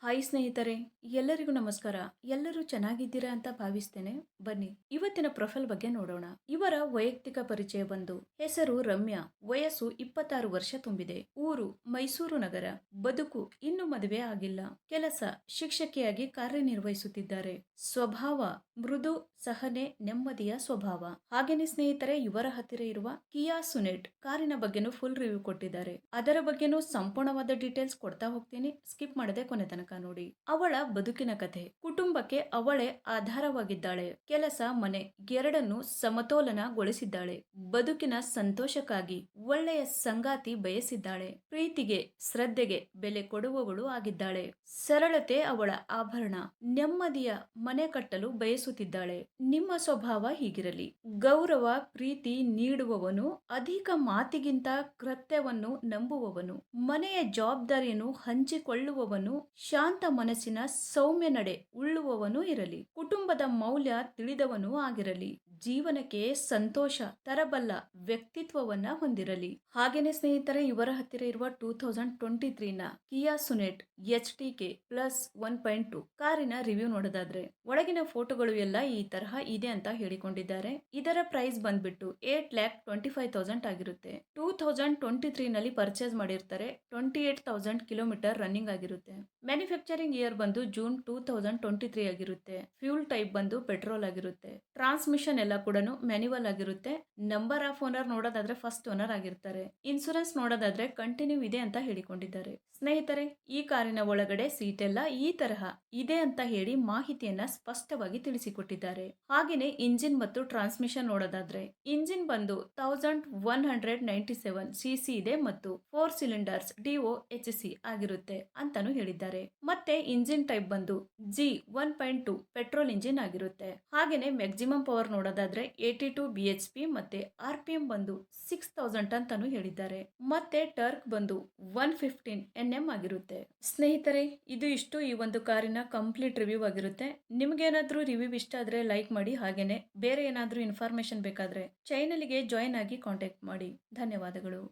Hi ಸ್ನೇಹಿತರೆ, ಎಲ್ಲರಿಗೂ ನಮಸ್ಕಾರ. ಎಲ್ಲರೂ ಚೆನ್ನಾಗಿದ್ದೀರಾ ಅಂತ ಭಾವಿಸ್ತೇನೆ. ಬನ್ನಿ ಇವತ್ತಿನ ಪ್ರೊಫೈಲ್ ಬಗ್ಗೆ ನೋಡೋಣ. ಇವರ ವೈಯಕ್ತಿಕ ಪರಿಚಯ ಬಂದು ಹೆಸರು ರಮ್ಯಾ, ವಯಸ್ಸು 26 ವರ್ಷ ತುಂಬಿದೆ, ಊರು ಮೈಸೂರು ನಗರ, ಬದುಕು ಇನ್ನು ಮದುವೆ ಆಗಿಲ್ಲ, ಕೆಲಸ ಶಿಕ್ಷಕಿಯಾಗಿ ಕಾರ್ಯನಿರ್ವಹಿಸುತ್ತಿದ್ದಾರೆ, ಸ್ವಭಾವ ಮೃದು, ಸಹನೆ, ನೆಮ್ಮದಿಯ ಸ್ವಭಾವ. ಹಾಗೇನೆ ಸ್ನೇಹಿತರೆ, ಇವರ ಹತ್ತಿರ ಇರುವ ಕಿಯಾ ಸುನೆಟ್ ಕಾರಿನ ಬಗ್ಗೆನೂ ಫುಲ್ ರಿವ್ಯೂ ಕೊಟ್ಟಿದ್ದಾರೆ. ಅದರ ಬಗ್ಗೆನೂ ಸಂಪೂರ್ಣವಾದ ಡೀಟೇಲ್ಸ್ ಕೊಡ್ತಾ ಹೋಗ್ತೀನಿ, ಸ್ಕಿಪ್ ಮಾಡದೆ ಕೊನೆ ತನಕ ನೋಡಿ. ಅವಳ ಬದುಕಿನ ಕಥೆ. ಕುಟುಂಬಕ್ಕೆ ಅವಳೇ ಆಧಾರವಾಗಿದ್ದಾಳೆ. ಕೆಲಸ ಮನೆ ಎರಡನ್ನು ಸಮತೋಲನಗೊಳಿಸಿದ್ದಾಳೆ. ಬದುಕಿನ ಸಂತೋಷಕ್ಕಾಗಿ ಒಳ್ಳೆಯ ಸಂಗಾತಿ ಬಯಸಿದ್ದಾಳೆ. ಪ್ರೀತಿಗೆ ಶ್ರದ್ಧೆಗೆ ಬೆಲೆ ಕೊಡುವವಳು ಆಗಿದ್ದಾಳೆ. ಸರಳತೆ ಅವಳ ಆಭರಣ. ನೆಮ್ಮದಿಯ ಮನೆ ಕಟ್ಟಲು ಬಯಸುತ್ತಿದ್ದಾಳೆ. ನಿಮ್ಮ ಸ್ವಭಾವ ಹೀಗಿರಲಿ. ಗೌರವ ಪ್ರೀತಿ ನೀಡುವವನು, ಅಧಿಕ ಮಾತಿಗಿಂತ ಕೃತ್ಯವನ್ನು ನಂಬುವವನು, ಮನೆಯ ಜವಾಬ್ದಾರಿಯನ್ನು ಹಂಚಿಕೊಳ್ಳುವವನು, ಶಾಂತ ಮನಸ್ಸಿನ ಸೌಮ್ಯ ನಡೆ ಉಳ್ಳುವವನು ಇರಲಿ. ಕುಟುಂಬದ ಮೌಲ್ಯ ತಿಳಿದವನು ಆಗಿರಲಿ. ಜೀವನಕ್ಕೆ ಸಂತೋಷ ತರಬಲ್ಲ ವ್ಯಕ್ತಿತ್ವವನ್ನ ಹೊಂದಿರಲಿ. ಹಾಗೇನೆ ಸ್ನೇಹಿತರೆ, ಇವರ ಹತ್ತಿರ ಇರುವ 2023 ನ ಕಿಯಾ ಸುನೆಟ್ HTK ಪ್ಲಸ್ 1.2 ಕಾರಿನ ರಿವ್ಯೂ ನೋಡೋದಾದ್ರೆ ಒಳಗಿನ ಫೋಟೋಗಳು ಎಲ್ಲ ಈ ತರಹ ಇದೆ ಅಂತ ಹೇಳಿಕೊಂಡಿದ್ದಾರೆ. ಇದರ ಪ್ರೈಸ್ ಬಂದ್ಬಿಟ್ಟು 8,25,000 ಆಗಿರುತ್ತೆ. 2023 ನಲ್ಲಿ ಪರ್ಚೇಸ್ ಮಾಡಿರ್ತಾರೆ. 28,000 ಕಿಲೋಮೀಟರ್ ರನ್ನಿಂಗ್ ಆಗಿರುತ್ತೆ. ಮ್ಯಾನುಫ್ಯಾಕ್ಚರಿಂಗ್ ಇಯರ್ ಬಂದು ಜೂನ್ 2023 ಆಗಿರುತ್ತೆ. ಫ್ಯೂಲ್ ಟೈಪ್ ಬಂದು ಪೆಟ್ರೋಲ್ ಆಗಿರುತ್ತೆ. ಟ್ರಾನ್ಸ್ಮಿಷನ್ ಎಲ್ಲ ಕೂಡ ಮ್ಯಾನ್ಯುವಲ್ ಆಗಿರುತ್ತೆ. ನಂಬರ್ ಆಫ್ ಓನರ್ ನೋಡೋದಾದ್ರೆ ಫಸ್ಟ್ ಓನರ್ ಆಗಿರ್ತಾರೆ. ಇನ್ಸೂರೆನ್ಸ್ ನೋಡೋದಾದ್ರೆ ಕಂಟಿನ್ಯೂ ಇದೆ ಅಂತ ಹೇಳಿಕೊಂಡಿದ್ದಾರೆ. ಸ್ನೇಹಿತರೆ, ಈ ಕಾರಿನ ಒಳಗಡೆ ಸೀಟ್ ಎಲ್ಲ ಈ ತರಹ ಇದೆ ಅಂತ ಹೇಳಿ ಮಾಹಿತಿಯನ್ನ ಸ್ಪಷ್ಟವಾಗಿ ತಿಳಿಸಿಕೊಟ್ಟಿದ್ದಾರೆ. ಹಾಗೇನೆ ಇಂಜಿನ್ ಮತ್ತು ಟ್ರಾನ್ಸ್ಮಿಷನ್ ನೋಡೋದಾದ್ರೆ ಇಂಜಿನ್ ಬಂದು 1197 cc ಇದೆ ಮತ್ತು 4 ಸಿಲಿಂಡರ್ಸ್ DOHC ಆಗಿರುತ್ತೆ ಅಂತಾನು ಹೇಳಿದ್ದಾರೆ. ಮತ್ತೆ ಇಂಜಿನ್ ಟೈಪ್ ಬಂದು G1.2 ಪೆಟ್ರೋಲ್ ಇಂಜಿನ್ ಆಗಿರುತ್ತೆ. ಹಾಗೇನೆ ಮ್ಯಾಕ್ಸಿಮಮ್ ಪವರ್ ನೋಡೋದಾದ್ರೆ 82 BHP ಮತ್ತೆ RPM ಬಂದು 6000 ಅಂತಾನು ಹೇಳಿದ್ದಾರೆ. ಮತ್ತೆ ಟರ್ಕ್ ಬಂದು 115 Nm ಆಗಿರುತ್ತೆ. ಸ್ನೇಹಿತರೆ, ಇದು ಇಷ್ಟು ಈ ಒಂದು ಕಾರಿನ ಕಂಪ್ಲೀಟ್ ರಿವ್ಯೂ ಆಗಿರುತ್ತೆ. ನಿಮ್ಗೇನಾದ್ರೂ ರಿವ್ಯೂ ಇಷ್ಟ ಆದ್ರೆ ಲೈಕ್ ಮಾಡಿ. ಹಾಗೇನೆ ಬೇರೆ ಏನಾದ್ರೂ ಇನ್ಫಾರ್ಮೇಶನ್ ಬೇಕಾದ್ರೆ ಚಾನೆಲ್ಗೆ ಜಾಯಿನ್ ಆಗಿ ಕಾಂಟ್ಯಾಕ್ಟ್ ಮಾಡಿ. ಧನ್ಯವಾದಗಳು.